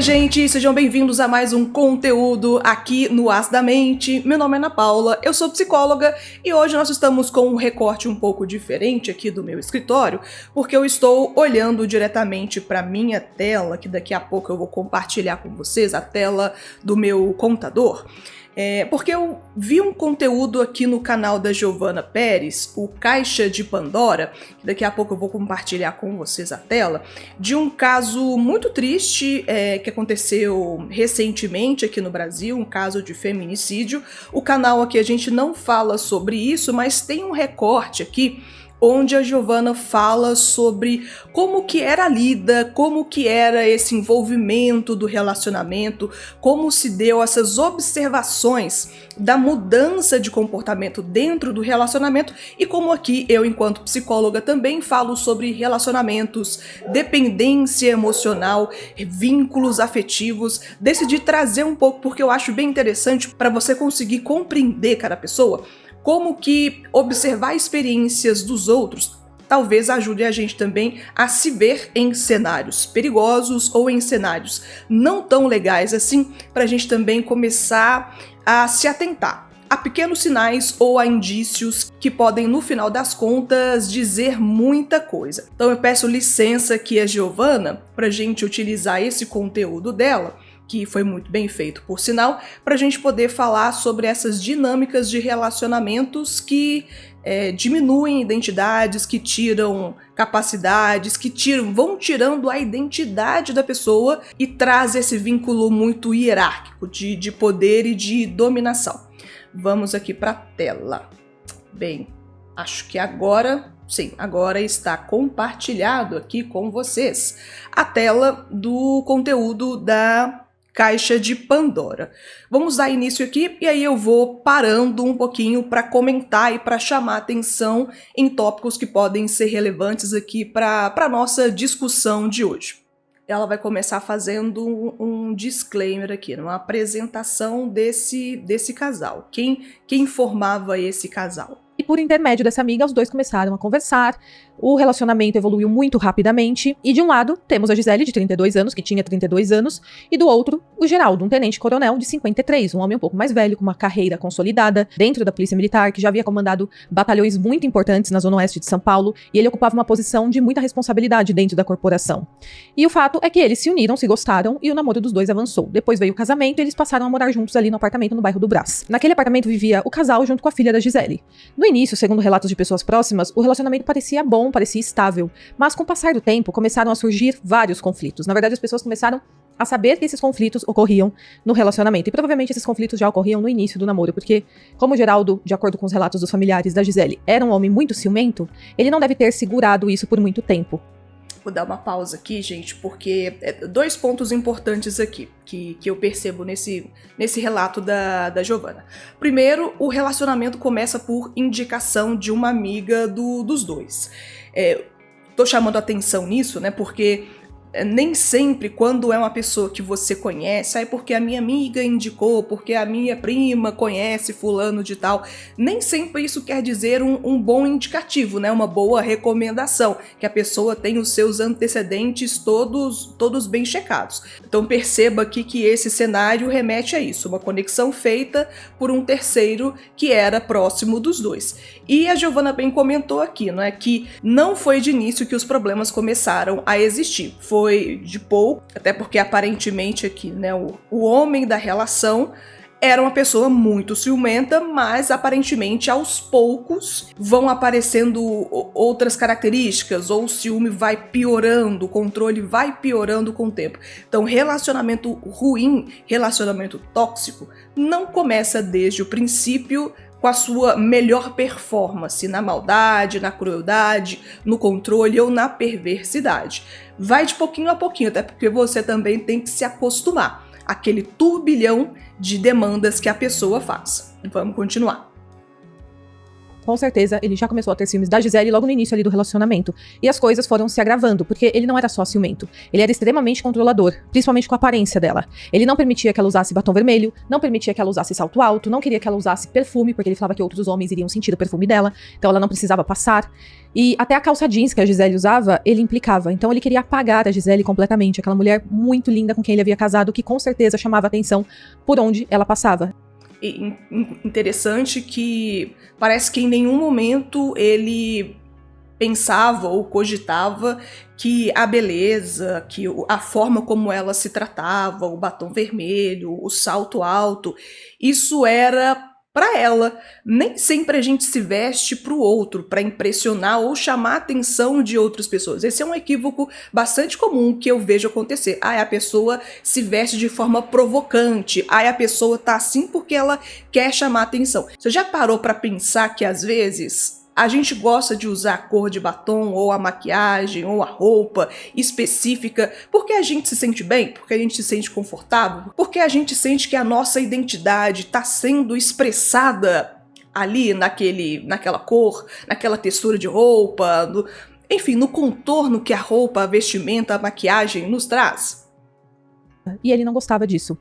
gente, sejam bem-vindos a mais um conteúdo aqui no As da Mente. Meu nome é Ana Paula, eu sou psicóloga e hoje nós estamos com um recorte um pouco diferente aqui do meu escritório, porque eu estou olhando diretamente para minha tela, que daqui a pouco eu vou compartilhar com vocês, a tela do meu computador. Porque eu vi um conteúdo aqui no canal da Giovana Pérez, o Caixa de Pandora, que daqui a pouco eu vou compartilhar com vocês a tela, de um caso muito triste que aconteceu recentemente aqui no Brasil, um caso de feminicídio. O canal aqui a gente não fala sobre isso, mas tem um recorte aqui onde a Giovana fala sobre como que era a lida, como que era esse envolvimento do relacionamento, como se deu essas observações da mudança de comportamento dentro do relacionamento e como aqui eu, enquanto psicóloga, também falo sobre relacionamentos, dependência emocional, vínculos afetivos. Decidi trazer um pouco porque eu acho bem interessante para você conseguir compreender cada pessoa, como que observar experiências dos outros talvez ajude a gente também a se ver em cenários perigosos ou em cenários não tão legais assim, para a gente também começar a se atentar a pequenos sinais ou a indícios que podem, no final das contas, dizer muita coisa. Então eu peço licença aqui a Giovana para a gente utilizar esse conteúdo dela, que foi muito bem feito, por sinal, para a gente poder falar sobre essas dinâmicas de relacionamentos que diminuem identidades, que tiram capacidades, que vão tirando a identidade da pessoa e traz esse vínculo muito hierárquico de poder e de dominação. Vamos aqui para a tela. Bem, acho que agora... Sim, agora está compartilhado aqui com vocês a tela do conteúdo da Caixa de Pandora. Vamos dar início aqui e aí eu vou parando um pouquinho para comentar e para chamar atenção em tópicos que podem ser relevantes aqui para a nossa discussão de hoje. Ela vai começar fazendo um disclaimer aqui, uma apresentação desse casal. Quem formava esse casal? E por intermédio dessa amiga, os dois começaram a conversar, o relacionamento evoluiu muito rapidamente, e de um lado temos a Gisele, de 32 anos, que tinha 32 anos, e do outro, o Geraldo, um tenente-coronel de 53, um homem um pouco mais velho, com uma carreira consolidada dentro da Polícia Militar, que já havia comandado batalhões muito importantes na Zona Oeste de São Paulo, e ele ocupava uma posição de muita responsabilidade dentro da corporação. E o fato é que eles se uniram, se gostaram, e o namoro dos dois avançou. Depois veio o casamento, e eles passaram a morar juntos ali no apartamento no bairro do Brás. Naquele apartamento vivia o casal junto com a filha da Gisele. No início, segundo relatos de pessoas próximas, o relacionamento parecia bom, parecia estável, mas com o passar do tempo começaram a surgir vários conflitos. Na verdade, as pessoas começaram a saber que esses conflitos ocorriam no relacionamento, e provavelmente esses conflitos já ocorriam no início do namoro, porque como o Geraldo, de acordo com os relatos dos familiares da Gisele, era um homem muito ciumento, ele não deve ter segurado isso por muito tempo. Vou dar uma pausa aqui, gente, porque dois pontos importantes aqui que eu percebo nesse relato da Giovana. Primeiro, o relacionamento começa por indicação de uma amiga dos dois. Tô chamando atenção nisso, né, porque nem sempre quando é uma pessoa que você conhece, porque a minha amiga indicou, porque a minha prima conhece fulano de tal, nem sempre isso quer dizer um bom indicativo, né? Uma boa recomendação, que a pessoa tem os seus antecedentes todos bem checados. Então perceba aqui que esse cenário remete a isso, uma conexão feita por um terceiro que era próximo dos dois. E a Giovana bem comentou aqui, não é, que não foi de início que os problemas começaram a existir, foi de pouco, até porque aparentemente aqui, né, o homem da relação era uma pessoa muito ciumenta, mas aparentemente aos poucos vão aparecendo outras características, ou o ciúme vai piorando, o controle vai piorando com o tempo. Então, relacionamento ruim, relacionamento tóxico, não começa desde o princípio com a sua melhor performance na maldade, na crueldade, no controle ou na perversidade. Vai de pouquinho a pouquinho, até porque você também tem que se acostumar àquele turbilhão de demandas que a pessoa faz. Vamos continuar. com certeza, ele já começou a ter ciúmes da Gisele logo no início ali do relacionamento. E as coisas foram se agravando, porque ele não era só ciumento. Ele era extremamente controlador, principalmente com a aparência dela. Ele não permitia que ela usasse batom vermelho, não permitia que ela usasse salto alto, não queria que ela usasse perfume, porque ele falava que outros homens iriam sentir o perfume dela, então ela não precisava passar. E até a calça jeans que a Gisele usava, ele implicava. Então ele queria apagar a Gisele completamente, aquela mulher muito linda com quem ele havia casado, que com certeza chamava atenção por onde ela passava. E interessante que parece que em nenhum momento ele pensava ou cogitava que a beleza, que a forma como ela se tratava, o batom vermelho, o salto alto, isso era para ela. Nem sempre a gente se veste para o outro, para impressionar ou chamar a atenção de outras pessoas. Esse é um equívoco bastante comum que eu vejo acontecer. A pessoa se veste de forma provocante. A pessoa tá assim porque ela quer chamar a atenção. Você já parou para pensar que às vezes a gente gosta de usar a cor de batom, ou a maquiagem, ou a roupa específica, porque a gente se sente bem, porque a gente se sente confortável, porque a gente sente que a nossa identidade está sendo expressada ali naquela cor, naquela textura de roupa, enfim, no contorno que a roupa, a vestimenta, a maquiagem nos traz. E ele não gostava disso.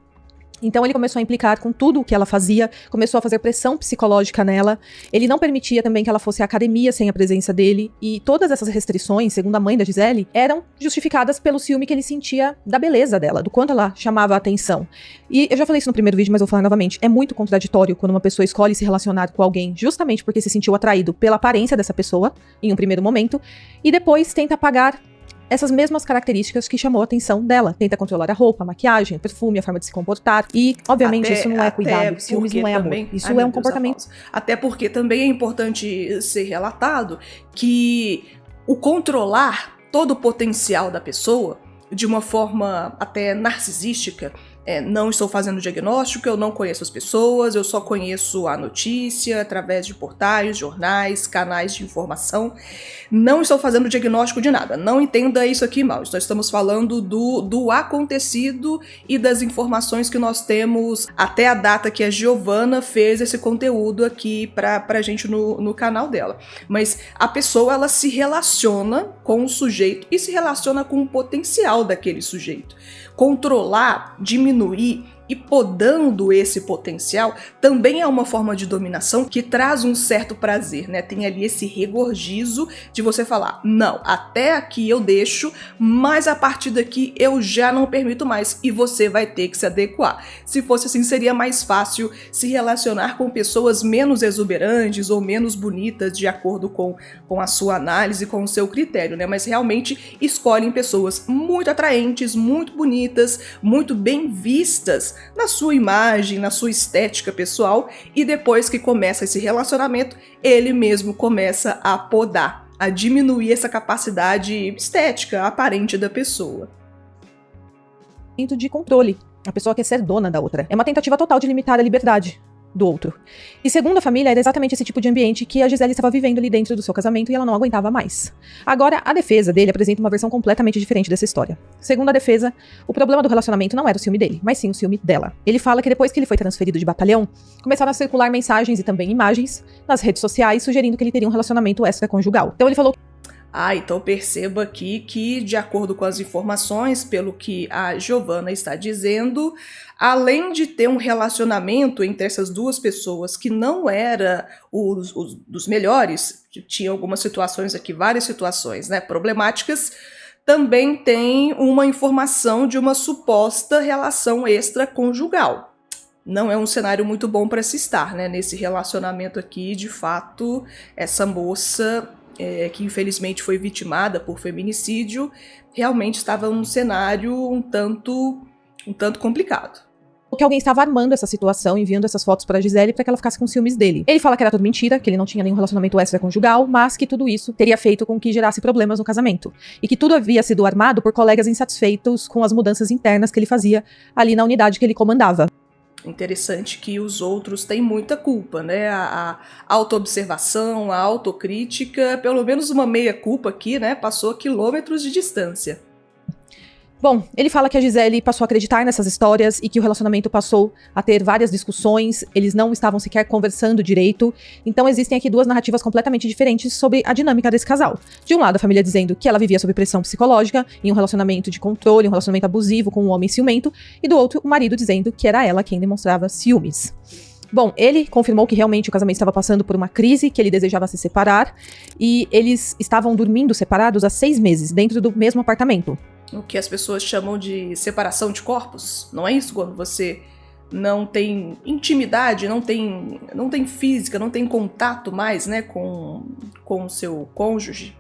Então ele começou a implicar com tudo o que ela fazia, começou a fazer pressão psicológica nela. Ele não permitia também que ela fosse à academia sem a presença dele. E todas essas restrições, segundo a mãe da Gisele, eram justificadas pelo ciúme que ele sentia da beleza dela, do quanto ela chamava a atenção. E eu já falei isso no primeiro vídeo, mas vou falar novamente. É muito contraditório quando uma pessoa escolhe se relacionar com alguém justamente porque se sentiu atraído pela aparência dessa pessoa, em um primeiro momento, e depois tenta apagar essas mesmas características que chamou a atenção dela. Tenta controlar a roupa, a maquiagem, o perfume, a forma de se comportar. E, obviamente, isso não é cuidado. Ciúmes não é amor. Isso é um comportamento. Até porque também é importante ser relatado que o controlar todo o potencial da pessoa de uma forma até narcisística. Não estou fazendo diagnóstico, eu não conheço as pessoas, eu só conheço a notícia através de portais, jornais, canais de informação. Não estou fazendo diagnóstico de nada, não entenda isso aqui mal. Nós estamos falando do acontecido e das informações que nós temos até a data que a Giovana fez esse conteúdo aqui pra gente no canal dela. Mas a pessoa, ela se relaciona com o sujeito e se relaciona com o potencial daquele sujeito. Controlar, diminuir e podando esse potencial também é uma forma de dominação que traz um certo prazer, né? Tem ali esse regorgizo de você falar, não, até aqui eu deixo, mas a partir daqui eu já não permito mais e você vai ter que se adequar. Se fosse assim, seria mais fácil se relacionar com pessoas menos exuberantes ou menos bonitas de acordo com a sua análise, com o seu critério, né? Mas realmente escolhem pessoas muito atraentes, muito bonitas, muito bem vistas na sua imagem, na sua estética pessoal, e depois que começa esse relacionamento, ele mesmo começa a podar, a diminuir essa capacidade estética aparente da pessoa. De controle. A pessoa quer ser dona da outra. É uma tentativa total de limitar a liberdade do outro. E segundo a família, era exatamente esse tipo de ambiente que a Gisele estava vivendo ali dentro do seu casamento e ela não aguentava mais. Agora, a defesa dele apresenta uma versão completamente diferente dessa história. Segundo a defesa, o problema do relacionamento não era o ciúme dele, mas sim o ciúme dela. Ele fala que depois que ele foi transferido de batalhão, começaram a circular mensagens e também imagens nas redes sociais sugerindo que ele teria um relacionamento extraconjugal. Então ele falou então perceba aqui que, de acordo com as informações, pelo que a Giovana está dizendo, além de ter um relacionamento entre essas duas pessoas que não era dos melhores, tinha algumas situações aqui, várias situações, né, problemáticas, também tem uma informação de uma suposta relação extraconjugal. Não é um cenário muito bom para se estar, né, nesse relacionamento aqui. De fato, essa moça que infelizmente foi vitimada por feminicídio, realmente estava num cenário um tanto complicado. Que alguém estava armando essa situação, enviando essas fotos para Gisele para que ela ficasse com ciúmes dele. Ele fala que era tudo mentira, que ele não tinha nenhum relacionamento extraconjugal, mas que tudo isso teria feito com que gerasse problemas no casamento. E que tudo havia sido armado por colegas insatisfeitos com as mudanças internas que ele fazia ali na unidade que ele comandava. Interessante que os outros têm muita culpa, né? A autoobservação, a autocrítica, pelo menos uma meia culpa aqui, né? Passou quilômetros de distância. Bom, ele fala que a Gisele passou a acreditar nessas histórias e que o relacionamento passou a ter várias discussões, eles não estavam sequer conversando direito. Então existem aqui duas narrativas completamente diferentes sobre a dinâmica desse casal. De um lado, a família dizendo que ela vivia sob pressão psicológica, em um relacionamento de controle, um relacionamento abusivo com um homem ciumento, e do outro, o marido dizendo que era ela quem demonstrava ciúmes. Bom, ele confirmou que realmente o casamento estava passando por uma crise, que ele desejava se separar, e eles estavam dormindo separados há 6 meses, dentro do mesmo apartamento. O que as pessoas chamam de separação de corpos, não é isso? Quando você não tem intimidade, não tem física, não tem contato mais, né, com o seu cônjuge.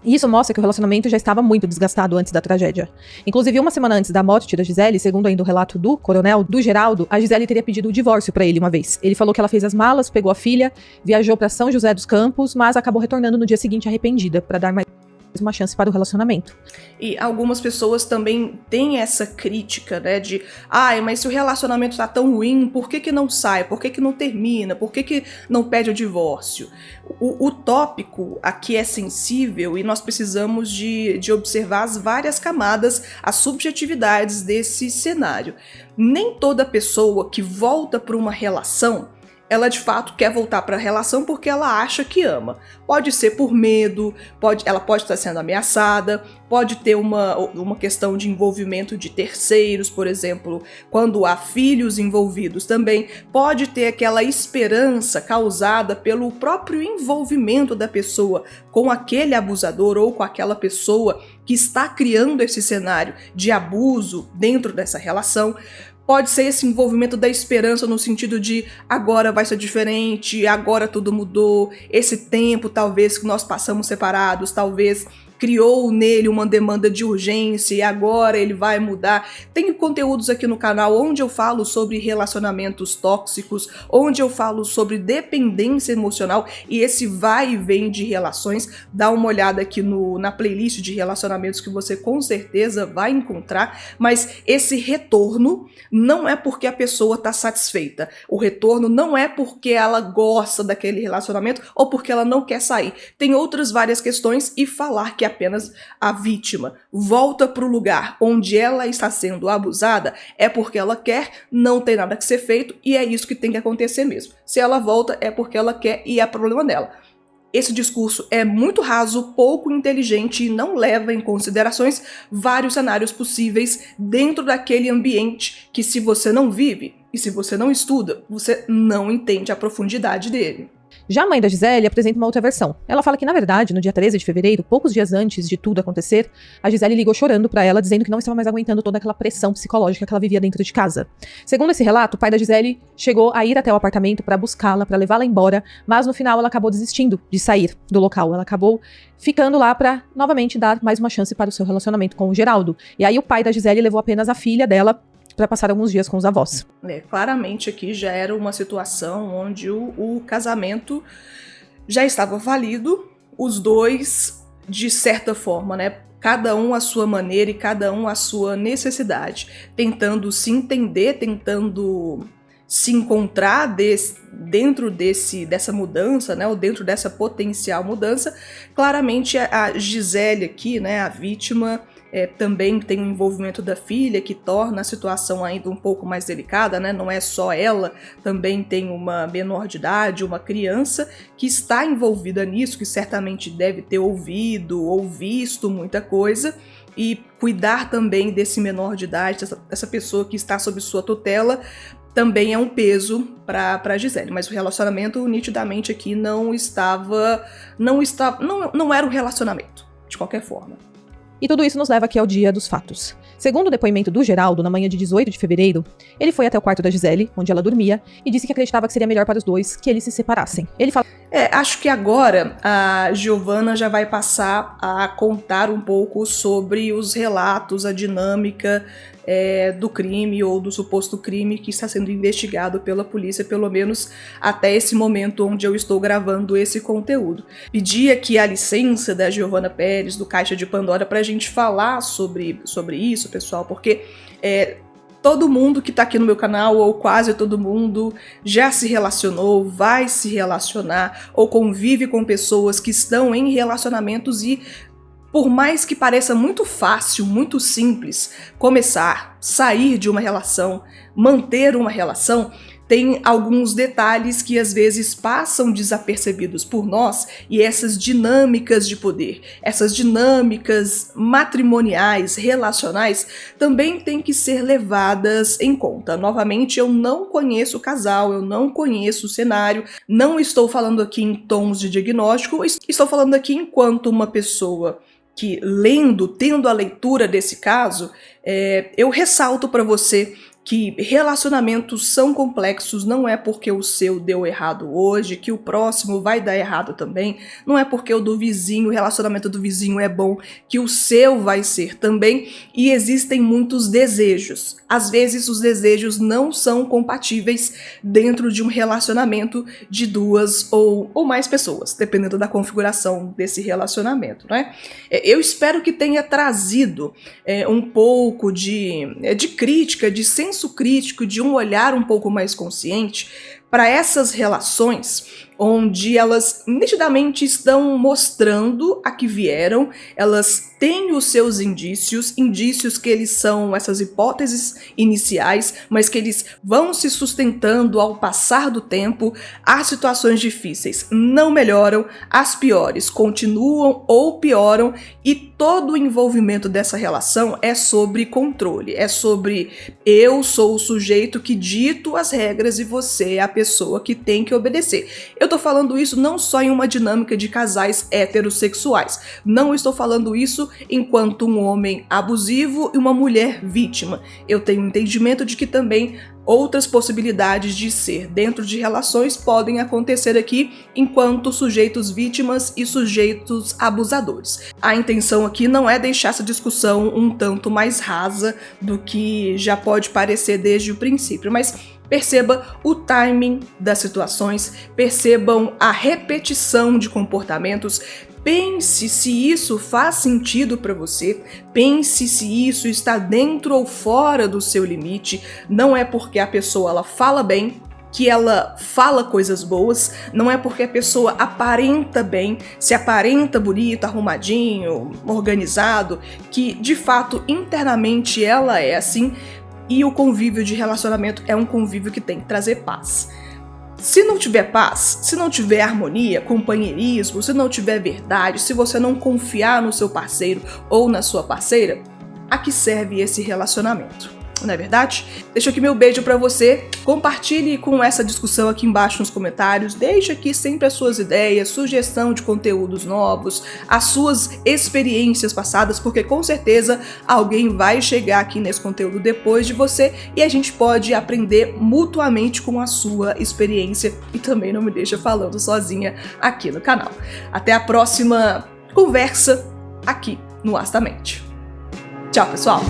E isso mostra que o relacionamento já estava muito desgastado antes da tragédia. Inclusive, uma semana antes da morte da Gisele, segundo ainda o relato do coronel, do Geraldo, a Gisele teria pedido o divórcio pra ele uma vez. Ele falou que ela fez as malas, pegou a filha, viajou pra São José dos Campos, mas acabou retornando no dia seguinte arrependida, pra dar mais uma chance para o relacionamento. E algumas pessoas também têm essa crítica, né, de mas se o relacionamento tá tão ruim, por que não sai? Por que não termina? Por que não pede o divórcio? O tópico aqui é sensível e nós precisamos de observar as várias camadas, as subjetividades desse cenário. Nem toda pessoa que volta para uma relação, ela de fato quer voltar para a relação porque ela acha que ama. Pode ser por medo, ela pode estar sendo ameaçada, pode ter uma questão de envolvimento de terceiros, por exemplo, quando há filhos envolvidos também. Pode ter aquela esperança causada pelo próprio envolvimento da pessoa com aquele abusador ou com aquela pessoa que está criando esse cenário de abuso dentro dessa relação. Pode ser esse envolvimento da esperança no sentido de agora vai ser diferente, agora tudo mudou, esse tempo talvez que nós passamos separados, talvez criou nele uma demanda de urgência e agora ele vai mudar. Tem conteúdos aqui no canal onde eu falo sobre relacionamentos tóxicos, onde eu falo sobre dependência emocional e esse vai e vem de relações. Dá uma olhada aqui na playlist de relacionamentos que você com certeza vai encontrar, mas esse retorno não é porque a pessoa está satisfeita. O retorno não é porque ela gosta daquele relacionamento ou porque ela não quer sair. Tem outras várias questões e falar que apenas a vítima volta para o lugar onde ela está sendo abusada é porque ela quer, não tem nada que ser feito e é isso que tem que acontecer mesmo. Se ela volta é porque ela quer e é problema dela. Esse discurso é muito raso, pouco inteligente e não leva em considerações vários cenários possíveis dentro daquele ambiente que, se você não vive e se você não estuda, você não entende a profundidade dele. Já a mãe da Gisele apresenta uma outra versão. Ela fala que, na verdade, no dia 13 de fevereiro, poucos dias antes de tudo acontecer, a Gisele ligou chorando pra ela, dizendo que não estava mais aguentando toda aquela pressão psicológica que ela vivia dentro de casa. Segundo esse relato, o pai da Gisele chegou a ir até o apartamento pra buscá-la, pra levá-la embora, mas no final ela acabou desistindo de sair do local. Ela acabou ficando lá pra novamente dar mais uma chance para o seu relacionamento com o Geraldo. E aí o pai da Gisele levou apenas a filha dela para passar alguns dias com os avós. Claramente aqui já era uma situação onde o casamento já estava falido, os dois, de certa forma, né? Cada um à sua maneira e cada um à sua necessidade, tentando se entender, tentando se encontrar dentro dessa mudança, né, ou dentro dessa potencial mudança. Claramente a Gisele aqui, né, a vítima, também tem o envolvimento da filha, que torna a situação ainda um pouco mais delicada, né? Não é só ela, também tem uma menor de idade, uma criança que está envolvida nisso, que certamente deve ter ouvido ou visto muita coisa, e cuidar também desse menor de idade, essa pessoa que está sob sua tutela, também é um peso para a Gisele. Mas o relacionamento nitidamente aqui não era um relacionamento, de qualquer forma. E tudo isso nos leva aqui ao dia dos fatos. Segundo o depoimento do Geraldo, na manhã de 18 de fevereiro, ele foi até o quarto da Gisele, onde ela dormia, e disse que acreditava que seria melhor para os dois que eles se separassem. Ele fala... Acho que agora a Giovanna já vai passar a contar um pouco sobre os relatos, a dinâmica do crime ou do suposto crime que está sendo investigado pela polícia, pelo menos até esse momento onde eu estou gravando esse conteúdo. Pedi aqui a licença da Giovanna Pérez, do Caixa de Pandora, para a gente falar sobre isso, pessoal, porque todo mundo que tá aqui no meu canal, ou quase todo mundo, já se relacionou, vai se relacionar, ou convive com pessoas que estão em relacionamentos e Por mais que pareça muito fácil, muito simples começar, sair de uma relação, manter uma relação, tem alguns detalhes que às vezes passam desapercebidos por nós, e essas dinâmicas de poder, essas dinâmicas matrimoniais, relacionais, também têm que ser levadas em conta. Novamente, eu não conheço o casal, eu não conheço o cenário, não estou falando aqui em tons de diagnóstico, estou falando aqui enquanto uma pessoa que, tendo a leitura desse caso, eu ressalto para você que relacionamentos são complexos, não é porque o seu deu errado hoje, que o próximo vai dar errado também, não é porque o relacionamento do vizinho é bom, que o seu vai ser também, e existem muitos desejos. Às vezes os desejos não são compatíveis dentro de um relacionamento de 2 ou mais pessoas, dependendo da configuração desse relacionamento, né? Eu espero que tenha trazido um pouco de crítica, de senso crítico, de um olhar um pouco mais consciente para essas relações onde elas nitidamente estão mostrando a que vieram, elas têm os seus indícios que eles são essas hipóteses iniciais, mas que eles vão se sustentando ao passar do tempo. As situações difíceis não melhoram, as piores continuam ou pioram, e todo o envolvimento dessa relação é sobre controle, é sobre eu sou o sujeito que dito as regras e você é a pessoa que tem que obedecer. Eu tô falando isso não só em uma dinâmica de casais heterossexuais. Não estou falando isso enquanto um homem abusivo e uma mulher vítima. Eu tenho entendimento de que também outras possibilidades de ser dentro de relações podem acontecer aqui enquanto sujeitos vítimas e sujeitos abusadores. A intenção aqui não é deixar essa discussão um tanto mais rasa do que já pode parecer desde o princípio, mas perceba o timing das situações, percebam a repetição de comportamentos, pense se isso faz sentido para você, pense se isso está dentro ou fora do seu limite. Não é porque a pessoa ela fala bem que ela fala coisas boas, não é porque a pessoa aparenta bem, se aparenta bonito, arrumadinho, organizado, que de fato internamente ela é assim. E o convívio de relacionamento é um convívio que tem que trazer paz. Se não tiver paz, se não tiver harmonia, companheirismo, se não tiver verdade, se você não confiar no seu parceiro ou na sua parceira, a que serve esse relacionamento? Não é verdade? Deixo aqui meu beijo pra você, compartilhe com essa discussão aqui embaixo nos comentários, deixe aqui sempre as suas ideias, sugestão de conteúdos novos, as suas experiências passadas, porque com certeza alguém vai chegar aqui nesse conteúdo depois de você e a gente pode aprender mutuamente com a sua experiência, e também não me deixa falando sozinha aqui no canal. Até a próxima conversa aqui no As da Mente. Tchau, pessoal!